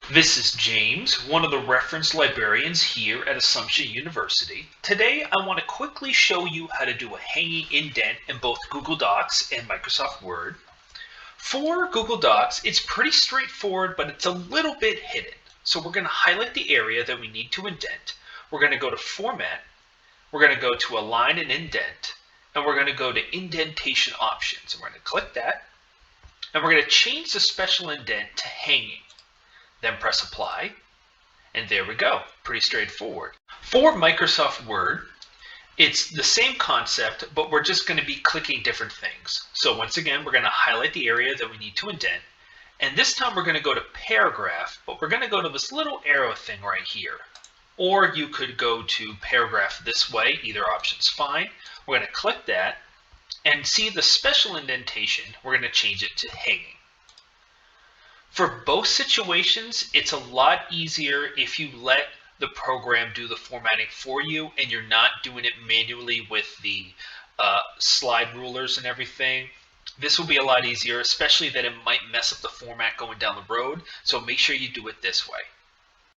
This is James, one of the reference librarians here at Assumption University. Today I want to quickly show you how to do a hanging indent in both Google Docs and Microsoft Word. For Google Docs, it's pretty straightforward, but it's a little bit hidden. So we're going to highlight the area that we need to indent. We're going to go to Format, we're going to go to Align and Indent, and we're going to go to Indentation Options. And we're going to click that, and we're going to change the special indent to hanging. Then press apply, and there we go. Pretty straightforward. For Microsoft Word, it's the same concept, but we're just going to be clicking different things. So once again, we're going to highlight the area that we need to indent, and this time we're going to go to paragraph, but we're going to go to this little arrow thing right here. Or you could go to paragraph this way, either option's fine. We're going to click that, and see the special indentation, we're going to change it to hanging. For both situations, it's a lot easier if you let the program do the formatting for you and you're not doing it manually with the slide rulers and everything. This will be a lot easier, especially that it might mess up the format going down the road, so make sure you do it this way.